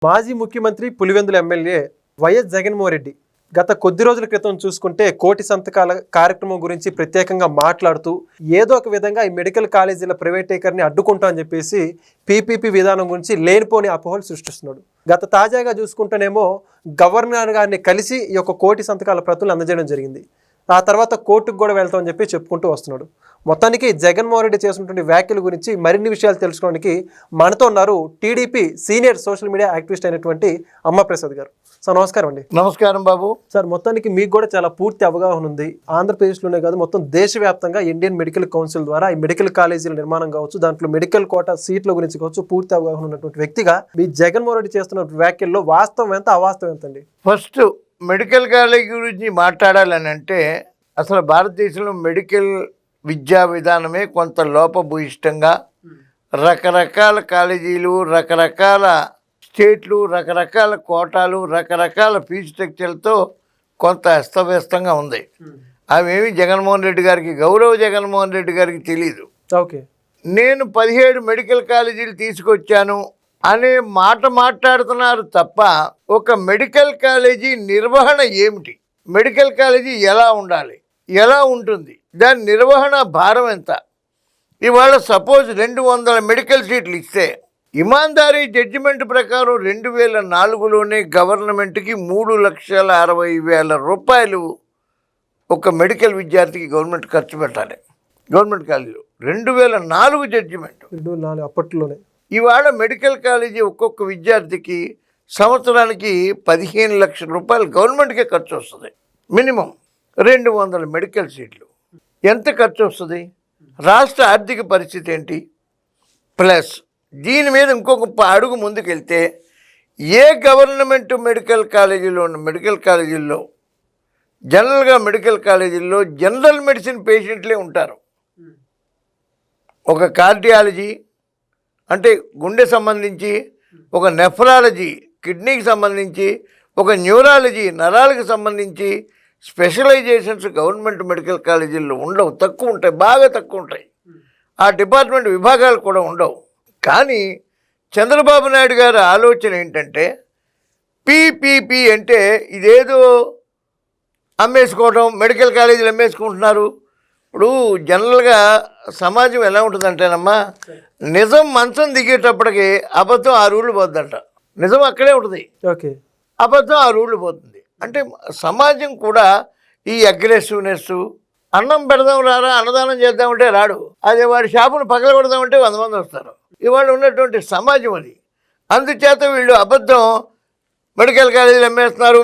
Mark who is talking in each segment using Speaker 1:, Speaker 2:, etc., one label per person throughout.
Speaker 1: మాజీ ముఖ్యమంత్రి Pulivendula MLA YS Jaganmohan Reddy గత కొద్ది రోజుల క్రితం చూసుకుంటే కోటి సంతకాల కార్యక్రమం గురించి ప్రత్యేకంగా మాట్లాడుతూ ఏదో ఒక విధంగా ఈ మెడికల్ కాలేజీల ప్రైవేటీకరణని అడ్డుకుంటా అని చెప్పేసి పీపీపీ విధానం గురించి లేనిపోని అపోహలు సృష్టిస్తున్నాడు. గత తాజాగా చూసుకుంటేనేమో గవర్నర్ గారిని కలిసి ఈ యొక్క కోటి సంతకాల ప్రతులు అందజేయడం జరిగింది. ఆ తర్వాత కోర్టుకు కూడా వెళ్తామని చెప్పి చెప్పుకుంటూ వస్తున్నాడు. మొత్తానికి జగన్మోహన్ రెడ్డి చేసినటువంటి వ్యాఖ్యల గురించి మరిన్ని విషయాలు తెలుసుకోవడానికి మనతో ఉన్నారు TDP senior social media activist అయినటువంటి అమ్మప్రసాద్ గారు. సార్ నమస్కారం అండి.
Speaker 2: నమస్కారం బాబు.
Speaker 1: సార్ మొత్తానికి మీకు కూడా చాలా పూర్తి అవగాహన ఉంది. ఆంధ్రప్రదేశ్లోనే కాదు మొత్తం దేశవ్యాప్తంగా ఇండియన్ మెడికల్ కౌన్సిల్ ద్వారా ఈ మెడికల్ కాలేజీల నిర్మాణం కావచ్చు, దాంట్లో మెడికల్ కోటా సీట్ల గురించి కావచ్చు పూర్తి అవగాహన ఉన్నటువంటి వ్యక్తిగా మీ జగన్మోహన్ రెడ్డి చేస్తున్న వ్యాఖ్యల్లో వాస్తవం ఎంత అవాస్తవం ఎంత అండి?
Speaker 2: ఫస్ట్ మెడికల్ కాలేజ్ గురించి మాట్లాడాలని అంటే అసలు భారతదేశంలో మెడికల్ విద్యా విధానమే కొంత లోపభూయిష్టంగా రకరకాల కాలేజీలు, రకరకాల స్టేట్లు, రకరకాల కోటాలు, రకరకాల ఫీజు స్ట్రక్చర్లతో కొంత అస్తవ్యస్తంగా ఉంది. అవేమి జగన్మోహన్ రెడ్డి గారికి, గౌరవ జగన్మోహన్ రెడ్డి గారికి తెలియదు.
Speaker 1: ఓకే,
Speaker 2: నేను 17 మెడికల్ కాలేజీలు తీసుకొచ్చాను అనే మాట మాట్లాడుతున్నారు తప్ప ఒక మెడికల్ కాలేజీ నిర్వహణ ఏమిటి, మెడికల్ కాలేజీ ఎలా ఉండాలి, ఎలా ఉంటుంది, దాని నిర్వహణ భారం ఎంత? ఇవాళ సపోజ్ 200 మెడికల్ సీట్లు ఇస్తే ఇమాందారీ జడ్జిమెంట్ ప్రకారం 2004లోనే గవర్నమెంట్కి 3,60,000 రూపాయలు ఒక మెడికల్ విద్యార్థికి గవర్నమెంట్ ఖర్చు పెట్టాలి. గవర్నమెంట్ కాలేజీలో 2004 జడ్జిమెంట్
Speaker 1: అప్పట్లోనే.
Speaker 2: ఇవాళ మెడికల్ కాలేజీ ఒక్కొక్క విద్యార్థికి సంవత్సరానికి 15 లక్షల రూపాయలు గవర్నమెంట్కే ఖర్చు వస్తుంది. మినిమం 200 మెడికల్ సీట్లు ఎంత ఖర్చు వస్తుంది? రాష్ట్ర ఆర్థిక పరిస్థితి ఏంటి? ప్లస్ దీని మీద ఇంకొక అడుగు ముందుకెళ్తే ఏ గవర్నమెంట్ మెడికల్ కాలేజీల్లో జనరల్గా మెడికల్ కాలేజీల్లో జనరల్ మెడిసిన్ పేషెంట్లే ఉంటారు. ఒక కార్డియాలజీ అంటే గుండె సంబంధించి, ఒక నెఫ్రాలజీ కిడ్నీకి సంబంధించి, ఒక న్యూరాలజీ నరాలకు సంబంధించి స్పెషలైజేషన్స్ గవర్నమెంట్ మెడికల్ కాలేజీల్లో ఉండవు, తక్కువ ఉంటాయి, బాగా తక్కువ ఉంటాయి. ఆ డిపార్ట్మెంట్ విభాగాలు కూడా ఉండవు. కానీ చంద్రబాబు నాయుడు గారి ఆలోచన ఏంటంటే పీపీపీ అంటే ఇదేదో అమ్మేసుకోవడం, మెడికల్ కాలేజీలు అమ్మేసుకుంటున్నారు. ఇప్పుడు జనరల్గా సమాజం ఎలా ఉంటుందంటేనమ్మా, నిజం మంచం దిగేటప్పటికి అబద్ధం 6 ఊళ్ళు పోతుందంట. నిజం అక్కడే ఉంటుంది,
Speaker 1: ఓకే,
Speaker 2: అబద్ధం 6 ఊళ్ళు పోతుంది. అంటే సమాజం కూడా ఈ అగ్రెసివ్నెస్, అన్నం పెడదాం రారా, అన్నదానం చేద్దామంటే రాడు, అదే వాడి షాపును పగల కొడదామంటే 100 మంది వస్తారు. ఇవాళ ఉన్నటువంటి సమాజం అది. అందుచేత వీళ్ళు అబద్ధం మెడికల్ కాలేజీలు అమ్మేస్తున్నారు,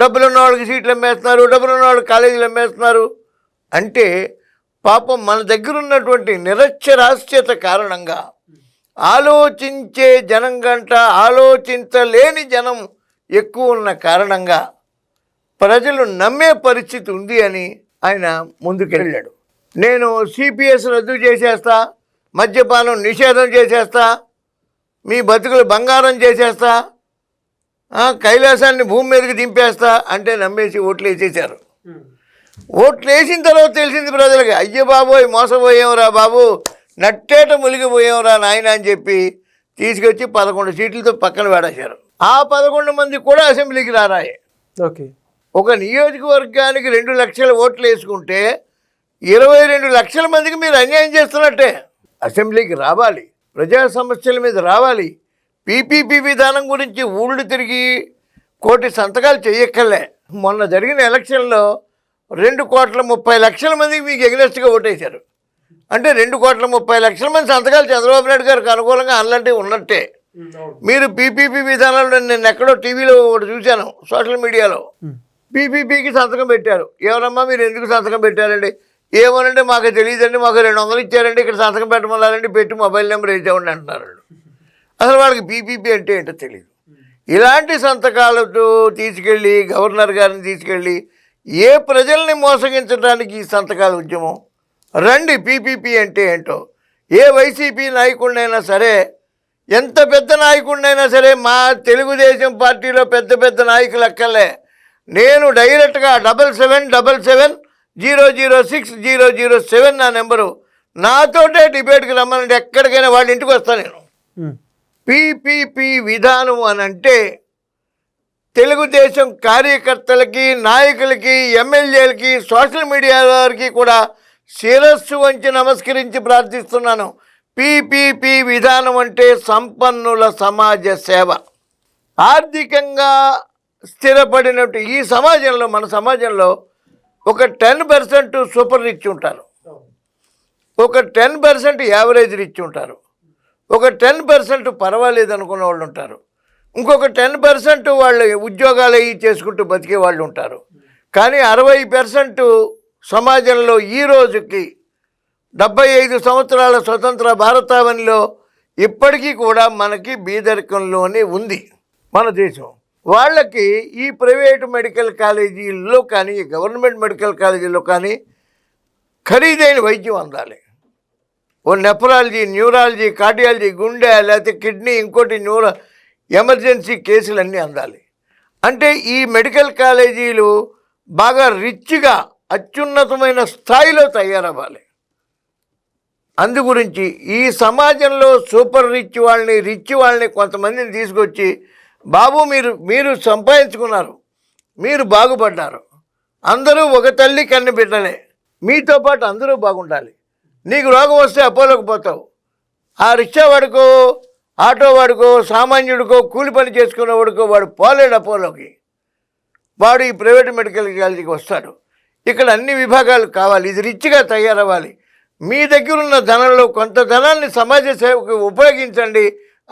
Speaker 2: డబ్బులున్న వాళ్ళకి సీట్లు అమ్మేస్తున్నారు, డబ్బులున్న వాళ్ళకి కాలేజీలు అమ్మేస్తున్నారు. అంటే పాపం మన దగ్గర ఉన్నటువంటి నిరక్షరాస్యత కారణంగా ఆలోచించే జనం గంట ఆలోచించలేని జనం ఎక్కువ ఉన్న కారణంగా ప్రజలు నమ్మే పరిస్థితి ఉంది అని ఆయన ముందుకెళ్ళాడు. నేను సిపిఎస్ రద్దు చేసేస్తా, మద్యపానం నిషేధం చేసేస్తా, మీ బతుకులు బంగారం చేసేస్తా, కైలాసాన్ని భూమి మీదకి దింపేస్తా అంటే నమ్మేసి ఓట్లు వేసేసారు. ఓట్లు వేసిన తర్వాత తెలిసింది ప్రజలకి, అయ్యో బాబోయ్ మోసపోయావురా బాబు, నట్టేట మునిగిపోయావురా నాయన అని చెప్పి తీసుకొచ్చి 11 సీట్లతో పక్కన పెడేశారు. ఆ 11 మంది కూడా అసెంబ్లీకి రారాయే.
Speaker 1: ఓకే,
Speaker 2: ఒక నియోజకవర్గానికి 2 లక్షల ఓట్లు వేసుకుంటే 22 లక్షల మందికి మీరు అన్యాయం చేస్తున్నట్టే. అసెంబ్లీకి రావాలి, ప్రజా సమస్యల మీద రావాలి. పీపీపీ విధానం గురించి ఊళ్ళు తిరిగి కోటి సంతకాలు చేయక్కర్లే. మొన్న జరిగిన ఎలక్షన్లో 2,30,00,000 మందికి మీకు ఎగ్నెస్ట్గా ఓటేశారు. అంటే 2,30,00,000 మంది సంతకాలు చంద్రబాబు నాయుడు గారికి అనుకూలంగా అలాంటివి ఉన్నట్టే. మీరు పీపీపీ విధానాలు నేను ఎక్కడో టీవీలో ఒకటి చూశాను, సోషల్ మీడియాలో పీపీపీకి సంతకం పెట్టారు. ఎవరమ్మా మీరు ఎందుకు సంతకం పెట్టారండి? ఏమోనంటే మాకు తెలియదండి, మాకు 200 ఇచ్చారండి, ఇక్కడ సంతకం పెట్టమన్నారండి, పెట్టి మొబైల్ నెంబర్ వేసామండి అంటున్నారు. అసలు వాళ్ళకి పీపీపీ అంటే ఏంటో తెలియదు. ఇలాంటి సంతకాలతో తీసుకెళ్ళి గవర్నర్ గారిని తీసుకెళ్ళి ఏ ప్రజల్ని మోసగించడానికి ఈ సంతకాల ఉద్యమం? రండి, పీపీపీ అంటే ఏంటో. ఏ వైసీపీ నాయకుడినైనా సరే, ఎంత పెద్ద నాయకుడినైనా సరే, మా తెలుగుదేశం పార్టీలో పెద్ద నాయకులు అక్కర్లే, నేను డైరెక్ట్గా 7777006007 నా నెంబరు, నాతోటే డిబేట్కి రమ్మనంటే ఎక్కడికైనా వాళ్ళ ఇంటికి వస్తాను నేను. పీపీపీ విధానం అని అంటే తెలుగుదేశం కార్యకర్తలకి, నాయకులకి, ఎమ్మెల్యేలకి, సోషల్ మీడియా వారికి కూడా శిరస్సు వంచి నమస్కరించి ప్రార్థిస్తున్నాను. పీపీపీ విధానం అంటే సంపన్నుల సమాజ సేవ. ఆర్థికంగా స్థిరపడినట్టు ఈ సమాజంలో, మన సమాజంలో ఒక 10% సూపర్ రిచ్ ఉంటారు, ఒక 10% యావరేజ్ రిచ్ ఉంటారు, ఒక 10% పర్వాలేదు అనుకున్న వాళ్ళు ఉంటారు, ఇంకొక 10% వాళ్ళు ఉద్యోగాలు అవి చేసుకుంటూ బతికే వాళ్ళు ఉంటారు. కానీ 60% సమాజంలో ఈ రోజుకి 75 సంవత్సరాల స్వతంత్ర భారతావనిలో ఇప్పటికీ కూడా మనకి బీదరికంలోనే ఉంది మన దేశం. వాళ్ళకి ఈ ప్రైవేటు మెడికల్ కాలేజీల్లో కానీ, గవర్నమెంట్ మెడికల్ కాలేజీల్లో కానీ ఖరీదైన వైద్యం అందాలి. ఓ నెఫ్రాలజీ, న్యూరాలజీ, కార్డియాలజీ, గుండె, లేకపోతే కిడ్నీ, ఇంకోటి ఎమర్జెన్సీ కేసులన్నీ అందాలి. అంటే ఈ మెడికల్ కాలేజీలు బాగా రిచ్గా, అత్యున్నతమైన స్థాయిలో తయారవ్వాలి. అందు గురించి ఈ సమాజంలో సూపర్ రిచ్ వాళ్ళని కొంతమందిని తీసుకొచ్చి, బాబు మీరు సంపాదించుకున్నారు, మీరు బాగుపడ్డారు, అందరూ ఒక తల్లి కన్ను బిడ్డలే, మీతో పాటు అందరూ బాగుండాలి. నీకు రోగం వస్తే అపోలోకి పోతావు. ఆ రిక్షా వాడికో, ఆటో వాడికో, సామాన్యుడికో, కూలి పని చేసుకునేవాడికో వాడు పోలేడు అపోలోకి. వాడు ఈ ప్రైవేట్ మెడికల్ కాలేజీకి వస్తాడు. ఇక్కడ అన్ని విభాగాలు కావాలి, ఇది రిచ్గా తయారవ్వాలి. మీ దగ్గర ఉన్న ధనంలో కొంత ధనాన్ని సమాజ సేవకు ఉపయోగించండి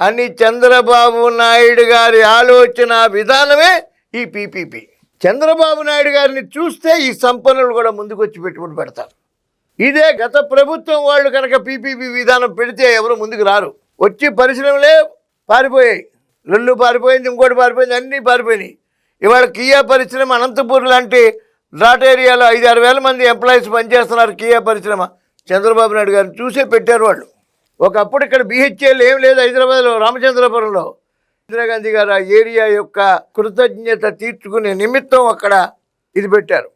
Speaker 2: అని చంద్రబాబు నాయుడు గారి ఆలోచన విధానమే ఈ పీపీపీ. చంద్రబాబు నాయుడు గారిని చూస్తే ఈ సంపన్నులు కూడా ముందుకు వచ్చి పెట్టుబడి పెడతారు. ఇదే గత ప్రభుత్వం వాళ్ళు కనుక పీపీపీ విధానం పెడితే ఎవరు ముందుకు రారు. వచ్చి పరిశ్రమలే పారిపోయాయి, లొల్లు పారిపోయింది, ఇంకోటి పారిపోయింది, అన్నీ పారిపోయినాయి. ఇవాళ కియా పరిశ్రమ అనంతపూర్ లాంటి డ్రాట్ ఏరియాలో 5-6 వేల మంది ఎంప్లాయీస్ పనిచేస్తున్నారు. కియా పరిశ్రమ చంద్రబాబు నాయుడు గారిని చూసే పెట్టారు వాళ్ళు. ఒకప్పుడు ఇక్కడ బిహెచ్ఎల్ ఏం లేదు హైదరాబాద్లో, రామచంద్రపురంలో. ఇందిరాగాంధీ గారు ఆ ఏరియా యొక్క కృతజ్ఞత తీర్చుకునే నిమిత్తం అక్కడ ఇది పెట్టారు,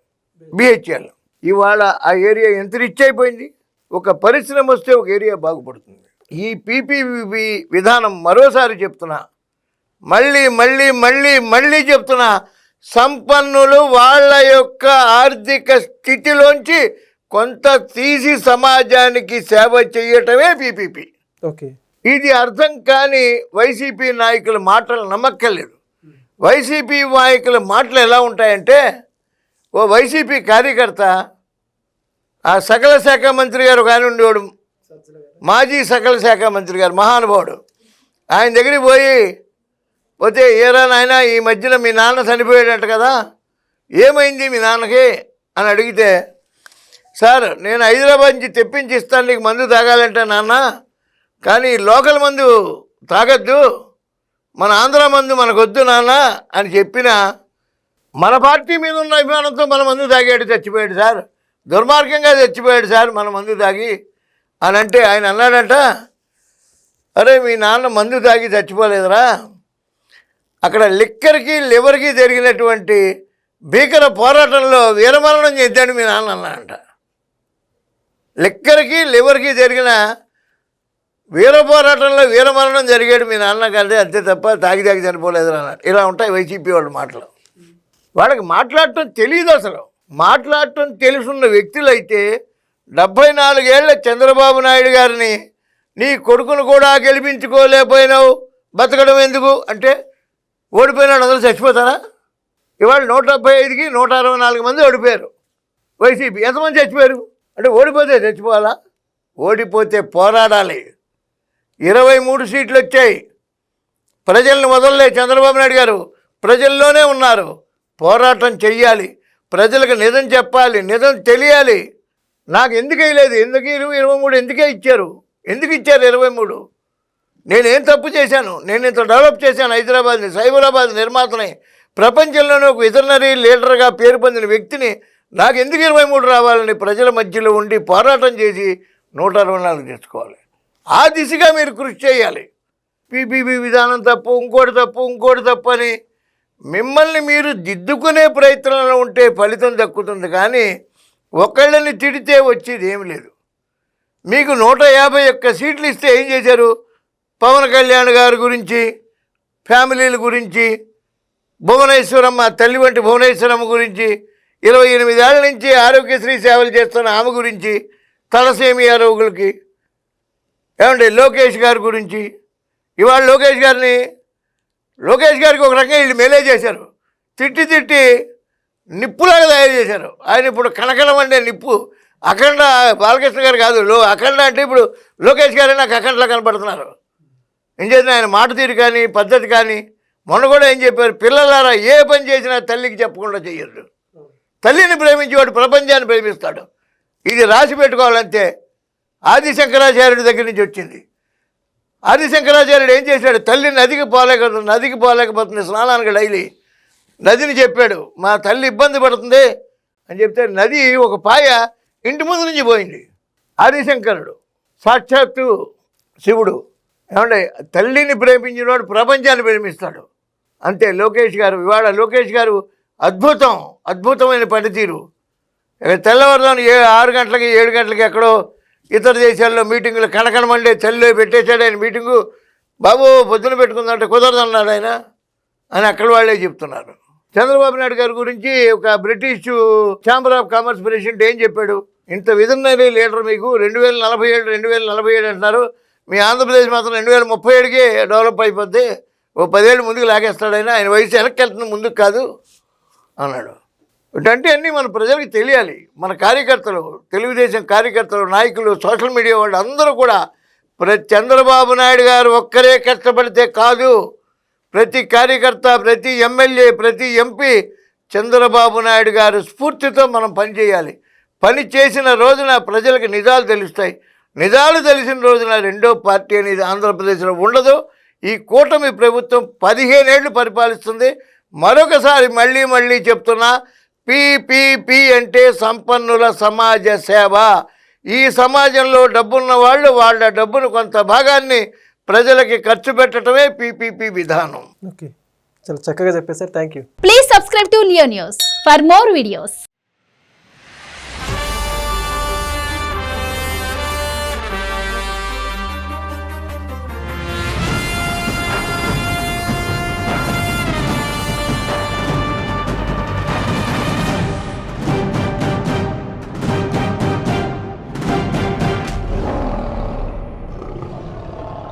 Speaker 2: బిహెచ్ఎల్. ఇవాళ ఆ ఏరియా ఎంత రిచ్ అయిపోయింది. ఒక పరిశ్రమ వస్తే ఒక ఏరియా బాగుపడుతుంది. ఈ పీపీపీ విధానం మరోసారి చెప్తున్నా, మళ్ళీ చెప్తున్నా, సంపన్నులు వాళ్ళ యొక్క ఆర్థిక స్థితిలోంచి కొంత తీసి సమాజానికి సేవ చేయటమే పీపీపీ.
Speaker 1: ఓకే,
Speaker 2: ఇది అర్థం కాని వైసీపీ నాయకుల మాటలు నమ్మక్కర్లేదు. వైసీపీ నాయకుల మాటలు ఎలా ఉంటాయంటే, ఓ వైసీపీ కార్యకర్త, ఆ సకల శాఖ మంత్రి గారు కానీ ఉండేవాడు, మాజీ సకల శాఖ మంత్రి గారు, మహానుభావుడు, ఆయన దగ్గరికి పోతే ఏరా నాయన ఈ మధ్యన మీ నాన్న చనిపోయాడంట కదా, ఏమైంది మీ నాన్నకి అని అడిగితే, సార్ నేను హైదరాబాద్ నుంచి తెప్పించి ఇస్తాను నీకు మందు తాగాలంటే నాన్న, కానీ లోకల్ మందు తాగద్దు, మన ఆంధ్ర మందు మనకొద్దు నాన్న అని చెప్పిన, మన పార్టీ మీద ఉన్న అభిమానంతో మన మందు తాగాడు, చచ్చిపోయాడు సార్, దుర్మార్గంగా చచ్చిపోయాడు సార్ మన మందు తాగి అని అంటే, ఆయన అన్నాడంట, అరే మీ నాన్న మందు తాగి చచ్చిపోలేదురా, అక్కడ లిక్కర్కి లివర్కి జరిగినటువంటి భీకర పోరాటంలో వీరమరణం చెందాడు మీ నాన్న అన్నాడంట. లిక్కర్కి లివర్కి జరిగిన వీర పోరాటంలో వీరమరణం జరిగాడు మీ నాన్న కంటే, అంతే తప్ప తాగి చనిపోలేదురా అన్నాడు. ఇలా ఉంటాయి వైసీపీ వాళ్ళ మాటలు. వాళ్ళకి మాట్లాడటం తెలియదు. అసలు మాట్లాడటం తెలుసున్న వ్యక్తులైతే 74 ఏళ్ల చంద్రబాబు నాయుడు గారిని నీ కొడుకును కూడా గెలిపించుకోలేకపోయినావు, బతకడం ఎందుకు అంటే, ఓడిపోయినాడు అందరూ చచ్చిపోతారా? ఇవాళ 175కి 164 మంది ఓడిపోయారు వైసీపీ. ఎంతమంది చచ్చిపోయారు అంటే, ఓడిపోతే చచ్చిపోవాలా? ఓడిపోతే పోరాడాలి. 23 సీట్లు వచ్చాయి. ప్రజల్ని వదలలే చంద్రబాబు నాయుడు గారు, ప్రజల్లోనే ఉన్నారు. పోరాటం చెయ్యాలి, ప్రజలకు నిజం చెప్పాలి, నిజం తెలియాలి. నాకు ఎందుకు వేయలేదు, ఎందుకు 23 ఎందుకే ఇచ్చారు, ఎందుకు ఇచ్చారు 23? నేనేం తప్పు చేశాను? నేను ఇంత డెవలప్ చేశాను హైదరాబాద్ని, సైబరాబాద్ నిర్మాతని, ప్రపంచంలోనే ఒక విజనరీ లీడర్గా పేరు పొందిన వ్యక్తిని. నాకు ఎందుకు 23 రావాలని ప్రజల మధ్యలో ఉండి పోరాటం చేసి 164 తెచ్చుకోవాలి. ఆ దిశగా మీరు కృషి చేయాలి. పీపీపీ విధానం తప్పు, ఇంకోటి తప్పు అని మిమ్మల్ని మీరు దిద్దుకునే ప్రయత్నంలో ఉంటే ఫలితం దక్కుతుంది. కానీ ఒకళ్ళని తిడితే వచ్చేది ఏమి లేదు. మీకు 151 సీట్లు ఇస్తే ఏం చేశారు? పవన్ కళ్యాణ్ గారి గురించి, ఫ్యామిలీల గురించి, భువనేశ్వరమ్మ తల్లి వంటి భువనేశ్వరమ్మ గురించి, 28 ఏళ్ల నుంచి ఆరోగ్యశ్రీ సేవలు చేస్తున్న ఆమె గురించి, తలసేమియా రోగులకి, ఏమండి లోకేష్ గారి గురించి. ఇవాళ లోకేష్ గారికి ఒక రకంగా వీళ్ళు మేలే చేశారు. తిట్టి నిప్పులాగా తయారు చేశారు. ఆయన ఇప్పుడు కనకనమండే నిప్పు. అఖండ బాలకృష్ణ గారు కాదు, అఖండ అంటే ఇప్పుడు లోకేష్ గారే నాకు అఖండలా కనపడుతున్నారు. ఏం చేసిన ఆయన మాట తీరు కానీ, పద్ధతి కానీ. మొన్న కూడా ఏం చెప్పారు, పిల్లలారా ఏ పని చేసినా తల్లికి చెప్పకుండా చెయ్యరు. తల్లిని ప్రేమించేవాడు ప్రపంచాన్ని ప్రేమిస్తాడు. ఇది రాసి పెట్టుకోవాలంతే. ఆదిశంకరాచార్యుడి దగ్గర నుంచి వచ్చింది. ఆదిశంకరాచార్యుడు ఏం చేశాడు, తల్లి నదికి పోలేకపోతుంది స్నానానికి డైలీ. నదిని చెప్పాడు, మా తల్లి ఇబ్బంది పడుతుంది అని చెప్తే నది ఒక పాయ ఇంటి ముందు నుంచి పోయింది. ఆదిశంకరుడు సాక్షాత్తు శివుడు. ఏమంటే తల్లిని ప్రేమించినవాడు ప్రపంచాన్ని ప్రేమిస్తాడు. అంతే లోకేష్ గారు. ఇవాళ లోకేష్ గారు అద్భుతమైన పనితీరు. తెల్లవారుదాం 6 గంటలకి 7 గంటలకి ఎక్కడో ఇతర దేశాల్లో మీటింగులు కనకనమండే చలిలో పెట్టేశాడు ఆయన మీటింగు. బాబు పొద్దున పెట్టుకుందంటే కుదరదన్నాడు ఆయన అని అక్కడ వాళ్ళే చెప్తున్నారు. చంద్రబాబు నాయుడు గారి గురించి ఒక British chamber of commerce president ఏం చెప్పాడు, ఇంత విజనరీ లీడర్ మీకు 2047 అంటున్నారు, మీ ఆంధ్రప్రదేశ్ మాత్రం 2037కే డెవలప్ అయిపోద్ది, ఓ 10 ఏళ్ళు ముందుకు లాగేస్తాడు ఆయన వయసు వెనక్కి వెళ్తుంది ముందుకు కాదు అన్నాడు. ఇటంటే అన్నీ మన ప్రజలకు తెలియాలి. మన కార్యకర్తలు, తెలుగుదేశం కార్యకర్తలు, నాయకులు, సోషల్ మీడియా వాళ్ళు అందరూ కూడా చంద్రబాబు నాయుడు గారు ఒక్కరే కష్టపడితే కాదు, ప్రతి కార్యకర్త, ప్రతి ఎమ్మెల్యే, ప్రతి ఎంపీ చంద్రబాబు నాయుడు గారు స్ఫూర్తితో మనం పనిచేయాలి. పని చేసిన రోజున ప్రజలకు నిజాలు తెలుస్తాయి. నిజాలు తెలిసిన రోజున రెండో పార్టీ అనేది ఆంధ్రప్రదేశ్లో ఉండదు. ఈ కూటమి ప్రభుత్వం 15 ఏళ్ళు పరిపాలిస్తుంది. మరొకసారి మళ్ళీ చెప్తున్నా, PPP అంటే సంపన్నుల సమాజ సేవ. ఈ సమాజంలో డబ్బున్న వాళ్ళు వాళ్ళ డబ్బును కొంత భాగాన్ని ప్రజలకి ఖర్చు పెట్టడమే PPP విధానం.
Speaker 1: ఓకే, చాలా చక్కగా చెప్పేశారు. Thank you.
Speaker 3: Please subscribe to Leo news for more videos.